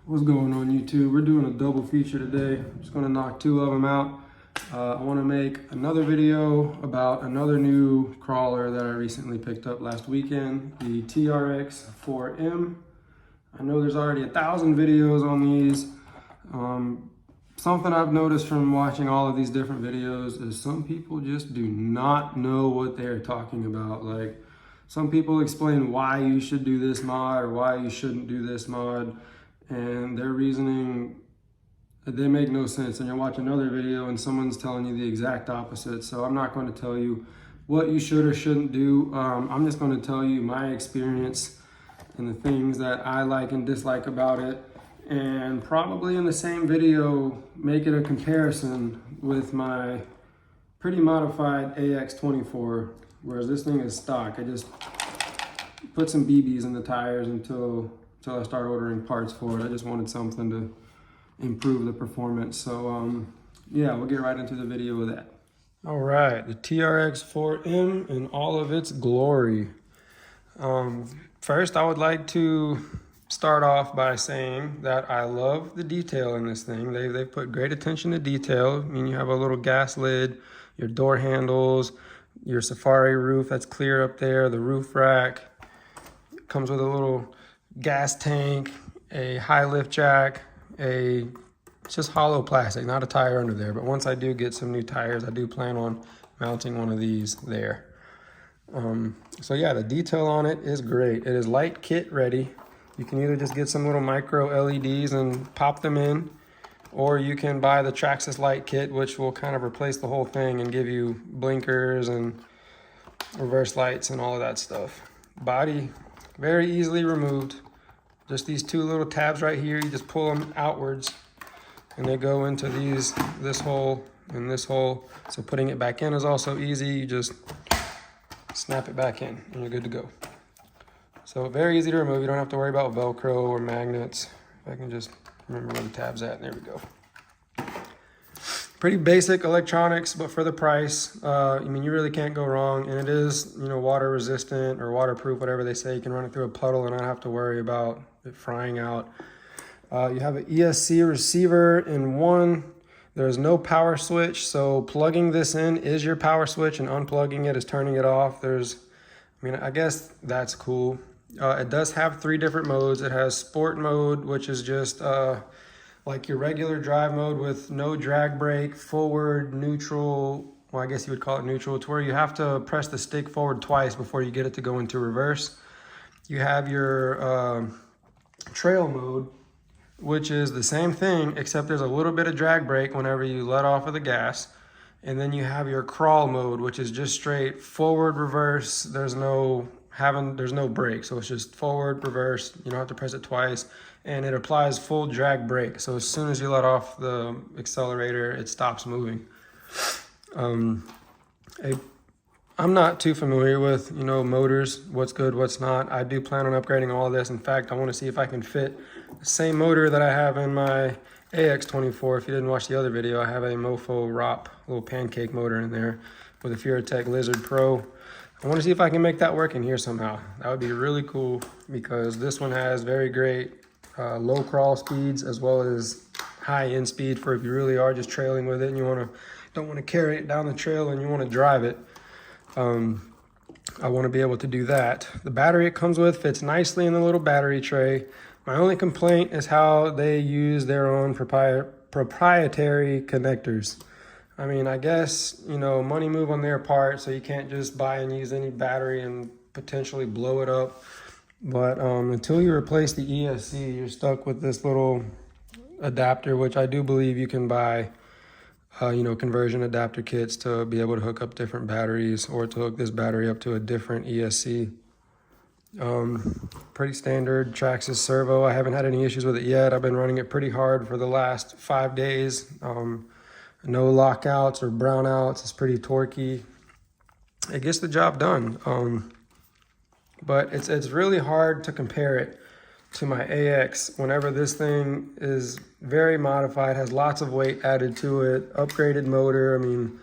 What's going on, YouTube? We're doing a double feature today. I'm just gonna knock two of them out. I wanna make another video about another new crawler that I recently picked up last weekend, the TRX4M. I know there's already 1,000 videos on these. Something I've noticed from watching all of these different videos is some people just do not know what they're talking about. Like, some people explain why you should do this mod or why you shouldn't do this mod, and their reasoning, they make no sense. And you'll watch another video and someone's telling you the exact opposite. So I'm not going to tell you what you should or shouldn't do. I'm just going to tell you my experience and the things that I like and dislike about it. And probably in the same video, make it a comparison with my pretty modified AX24, whereas this thing is stock. I just put some BBs in the tires until I start ordering parts for it. I just wanted something to improve the performance. So yeah, we'll get right into the video with that. All right, the TRX4M in all of its glory. First, I would like to start off by saying that I love the detail in this thing. They've put great attention to detail. I mean, you have a little gas lid, your door handles, your Safari roof that's clear up there, the roof rack. It comes with a little gas tank, a high lift jack, it's just hollow plastic, not a tire under there. But once I do get some new tires, I do plan on mounting one of these there. So yeah, the detail on it is great. It is light kit ready. You can either just get some little micro LEDs and pop them in, or you can buy the Traxxas light kit, which will kind of replace the whole thing and give you blinkers and reverse lights and all of that stuff. Body, very easily removed. Just these two little tabs right here, you just pull them outwards and they go into this hole and this hole. So putting it back in is also easy. You just snap it back in and you're good to go. So very easy to remove. You don't have to worry about Velcro or magnets. If I can just remember where the tab's at, there we go. Pretty basic electronics, but for the price, I mean, you really can't go wrong. And it is, you know, water resistant or waterproof, whatever they say. You can run it through a puddle and not have to worry about it frying out. You have an ESC receiver in one. There's no power switch, so plugging this in is your power switch and unplugging it is turning it off. I mean, I guess that's cool. It does have 3 different modes. It has sport mode, which is just like your regular drive mode with no drag brake, forward, neutral. Well, I guess you would call it neutral. It's where you have to press the stick forward twice before you get it to go into reverse. You have your trail mode, which is the same thing, except there's a little bit of drag brake whenever you let off of the gas. And then you have your crawl mode, which is just straight forward, reverse. There's no brake, so it's just forward, reverse. You don't have to press it twice, and it applies full drag brake. So as soon as you let off the accelerator, it stops moving. I'm not too familiar with, you know, motors, what's good, what's not. I do plan on upgrading all of this. In fact, I want to see if I can fit the same motor that I have in my AX24. If you didn't watch the other video, I have a Mofo ROP, little pancake motor in there with a Furatech Lizard Pro. I want to see if I can make that work in here somehow. That would be really cool because this one has very great low crawl speeds as well as high end speed for if you really are just trailing with it and you don't want to carry it down the trail and you want to drive it. I want to be able to do that. The battery it comes with fits nicely in the little battery tray. My only complaint is how they use their own proprietary connectors. I mean, I guess, you know, money move on their part, so you can't just buy and use any battery and potentially blow it up. But until you replace the ESC, you're stuck with this little adapter, which I do believe you can buy, you know, conversion adapter kits to be able to hook up different batteries or to hook this battery up to a different ESC. Pretty standard Traxxas servo. I haven't had any issues with it yet. I've been running it pretty hard for the last 5 days. No lockouts or brownouts. It's pretty torquey. It gets the job done. But it's really hard to compare it to my AX whenever this thing is very modified, has lots of weight added to it, upgraded motor. I mean,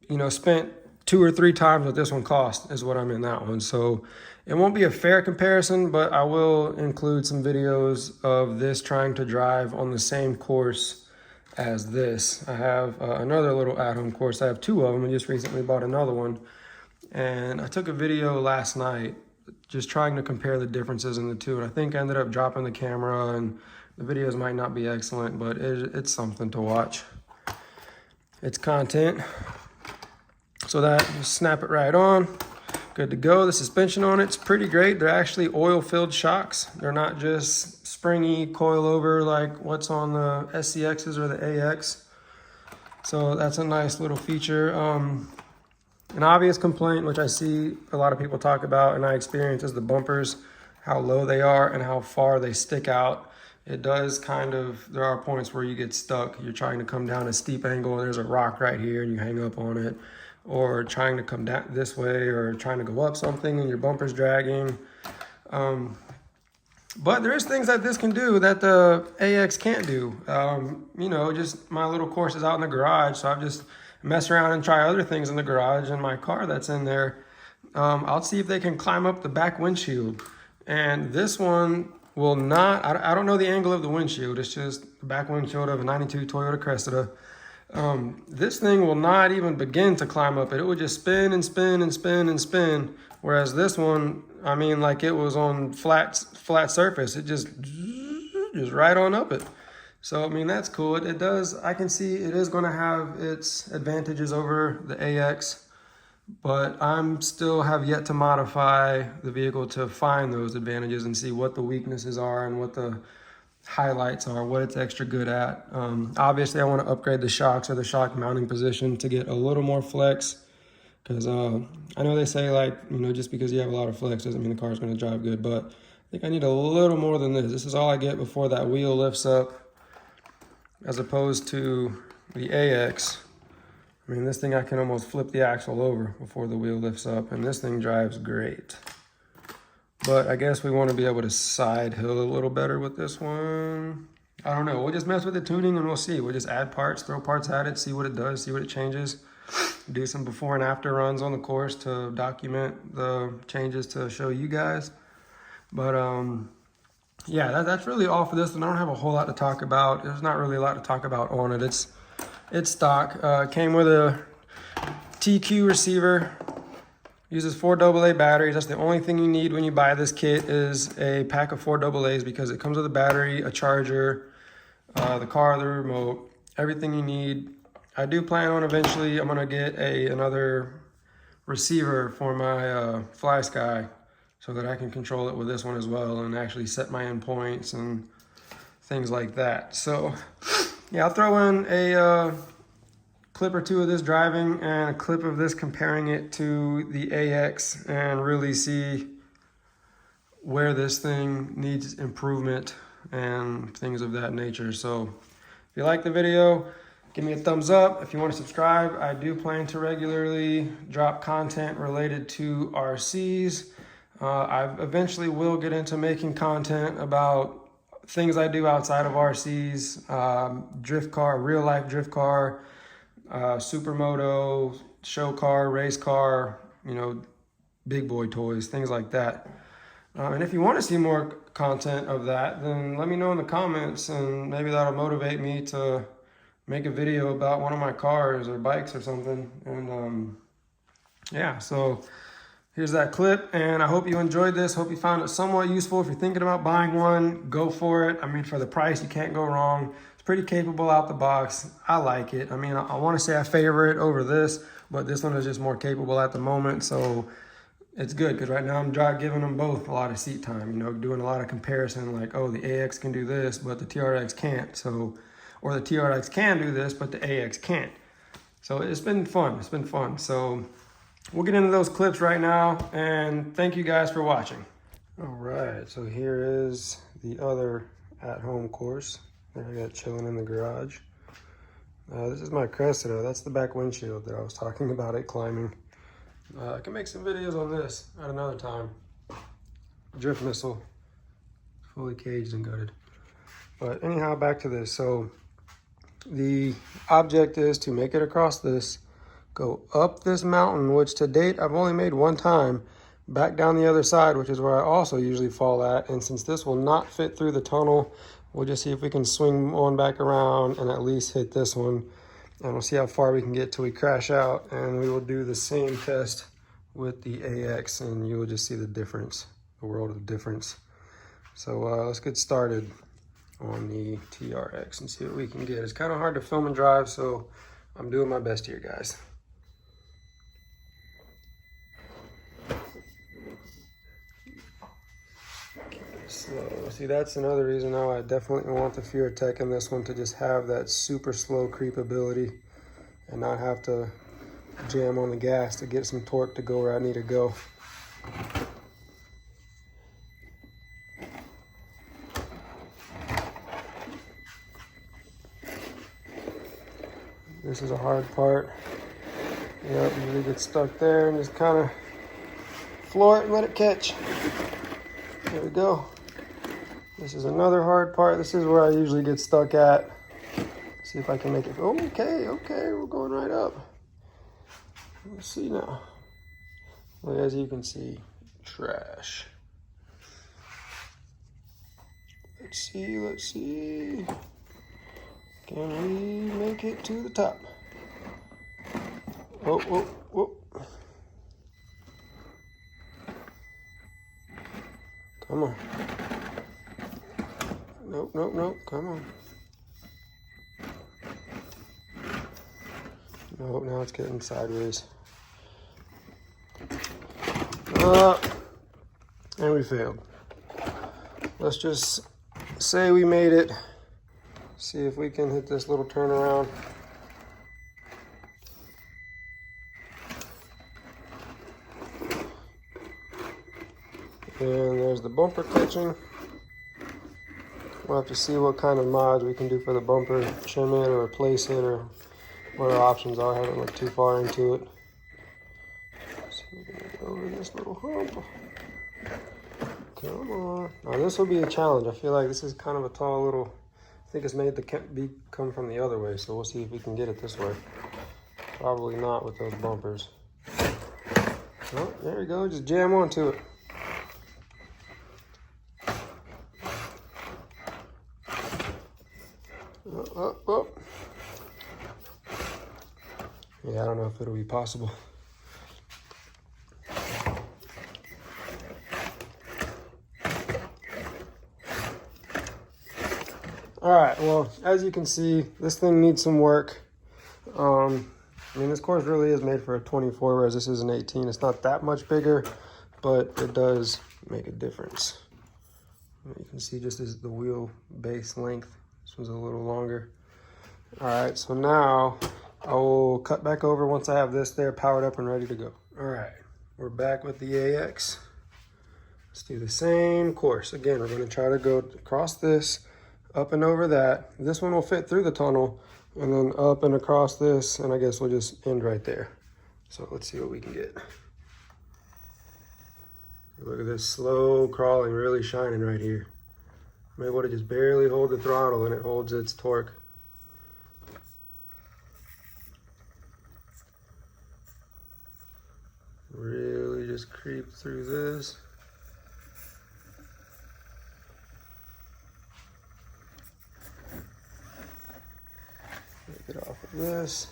you know, spent 2 or 3 times what this one cost is what I'm in that one. So it won't be a fair comparison, but I will include some videos of this trying to drive on the same course as this. I have another little at-home course. I have 2 of them. I just recently bought another one. And I took a video last night just trying to compare the differences in the two. And I think I ended up dropping the camera, and the videos might not be excellent, but it's something to watch. It's content. So that, just snap it right on. Good to go. The suspension on it's pretty great. They're actually oil-filled shocks. They're not just springy coil-over like what's on the SCXs or the AX. So that's a nice little feature. An obvious complaint, which I see a lot of people talk about and I experience, is the bumpers, how low they are and how far they stick out. It does kind of, there are points where you get stuck. You're trying to come down a steep angle and there's a rock right here and you hang up on it. Or trying to come down this way, or trying to go up something and your bumper's dragging. But there is things that this can do that the AX can't do. You know, just my little course is out in the garage, so I've just mess around and try other things in the garage in my car that's in there. I'll see if they can climb up the back windshield. And this one will not, I don't know the angle of the windshield, it's just the back windshield of a 92 Toyota Cressida. This thing will not even begin to climb up it. It will just spin and spin and spin and spin. Whereas this one, I mean, like it was on flat surface. It just right on up it. So, I mean, that's cool. It does, I can see it is going to have its advantages over the AX, but I'm still have yet to modify the vehicle to find those advantages and see what the weaknesses are and what the highlights are, what it's extra good at. Obviously I want to upgrade the shocks or the shock mounting position to get a little more flex, because I know they say, like, you know, just because you have a lot of flex doesn't mean the car's going to drive good, but I think I need a little more than this. This is all I get before that wheel lifts up, as opposed to the AX. I mean, this thing I can almost flip the axle over before the wheel lifts up, and this thing drives great. But I guess we want to be able to side hill a little better with this one. I don't know. We'll just mess with the tuning and we'll see. We'll just add parts, throw parts at it, see what it does, see what it changes. Do some before and after runs on the course to document the changes to show you guys. But yeah, that's really all for this one. I don't have a whole lot to talk about. There's not really a lot to talk about on it. It's stock. Came with a TQ receiver. Uses 4 AA batteries. That's the only thing you need when you buy this kit, is a pack of 4 AA's, because it comes with a battery, a charger, the car, the remote, everything you need. I do plan on eventually, I'm gonna get another receiver for my Fly Sky, so that I can control it with this one as well and actually set my endpoints and things like that. So yeah, I'll throw in a clip or 2 of this driving and a clip of this comparing it to the AX, and really see where this thing needs improvement and things of that nature. So if you like the video, give me a thumbs up. If you want to subscribe, I do plan to regularly drop content related to RCs. I eventually will get into making content about things I do outside of RCs, drift car, real life drift car, supermoto, show car, race car, you know, big boy toys, things like that. And if you want to see more content of that, then let me know in the comments, and maybe that'll motivate me to make a video about one of my cars or bikes or something. And yeah, so here's that clip, and I hope you enjoyed this. Hope you found it somewhat useful. If you're thinking about buying one, go for it. I mean, for the price, you can't go wrong. Pretty capable out the box. I like it. I mean, I want to say I favor it over this, but this one is just more capable at the moment, so it's good, because right now I'm giving them both a lot of seat time, you know, doing a lot of comparison, like, oh, the AX can do this, but the TRX can't. So, or the TRX can do this, but the AX can't. So it's been fun. It's been fun. So we'll get into those clips right now, and thank you guys for watching. All right, so here is the other at-home course. I got chilling in the garage. This is my Cressida. That's the back windshield that I was talking about it climbing. I can make some videos on this at another time. Drift missile, fully caged and gutted. But anyhow, back to this. So the object is to make it across this, go up this mountain, which to date I've only made one time, back down the other side, which is where I also usually fall at. And since this will not fit through the tunnel, we'll just see if we can swing one back around and at least hit this one. And we'll see how far we can get till we crash out. And we will do the same test with the AX, and you'll just see the difference, the world of difference. So let's get started on the TRX and see what we can get. It's kind of hard to film and drive, so I'm doing my best here, guys. Slow. See, that's another reason now I definitely want the Tech in this one, to just have that super slow creep ability and not have to jam on the gas to get some torque to go where I need to go. This is a hard part. Yep, you really get stuck there and just kind of floor it and let it catch. There we go. This is another hard part. This is where I usually get stuck at. See if I can make it. Okay, we're going right up. Let's see now. Well, as you can see, trash. Let's see. Can we make it to the top? Whoa. Come on. Nope, come on. Nope, now it's getting sideways. And we failed. Let's just say we made it. See if we can hit this little turnaround. And there's the bumper catching. We'll have to see what kind of mods we can do for the bumper, trim it or replace it, or what our options are. I haven't looked too far into it. So we're gonna get over this little hump. Come on. Now this will be a challenge. I feel like this is kind of a tall little, I think it's made to come from the other way, so we'll see if we can get it this way. Probably not with those bumpers. Oh, there we go, just jam onto it. Oh. Yeah, I don't know if it'll be possible. All right, well, as you can see, this thing needs some work. I mean, this course really is made for a 24, whereas this is an 18. It's not that much bigger, but it does make a difference. You can see just as the wheel base length, this one's a little longer. All right, so now I will cut back over once I have this there powered up and ready to go. All right, we're back with the AX. Let's do the same course. Again, we're gonna try to go across this, up and over that. This one will fit through the tunnel, and then up and across this, and I guess we'll just end right there. So let's see what we can get. Look at this slow crawling, really shining right here. I'm able to just barely hold the throttle and it holds its torque. Really just creep through this. Get off of this.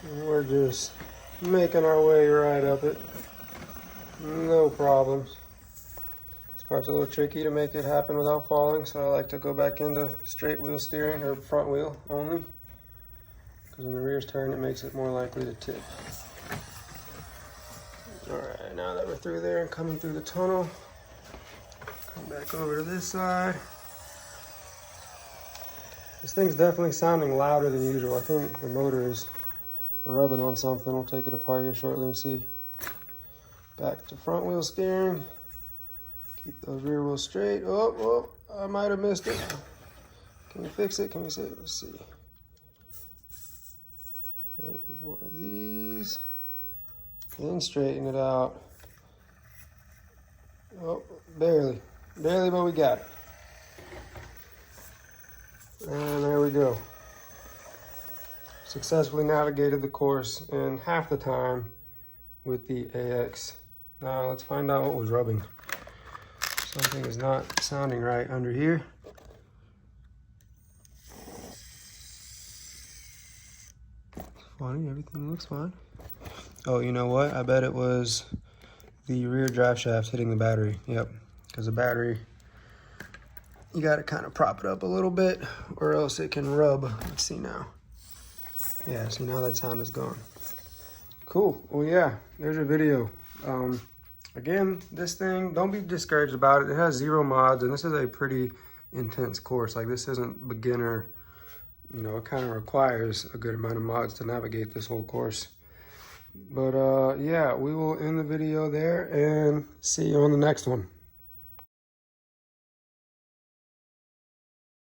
And we're just making our way right up it. No problems. This part's a little tricky to make it happen without falling, so I like to go back into straight wheel steering, or front wheel only, because when the rear's turned, it makes it more likely to tip. All right, now that we're through there and coming through the tunnel, come back over to this side. This thing's definitely sounding louder than usual. I think the motor is rubbing on something. We'll take it apart here shortly and see. Back to front wheel steering. Keep those rear wheels straight. Oh, I might have missed it. Can we fix it? Can we see it? Let's see. Hit it with one of these. And straighten it out. Oh, barely, but we got it. And there we go. Successfully navigated the course in half the time with the AX. Now let's find out what was rubbing. Something is not sounding right under here. Funny, everything looks fine. Oh, you know what? I bet it was the rear drive shaft hitting the battery. Yep, because the battery, you got to kind of prop it up a little bit or else it can rub. Let's see now. Yeah, see now that sound is gone. Cool. Well, yeah, there's your video. Again, this thing, don't be discouraged about it. It has 0 mods, and this is a pretty intense course. Like, this isn't beginner. You know, it kind of requires a good amount of mods to navigate this whole course. But yeah, we will end the video there and see you on the next one.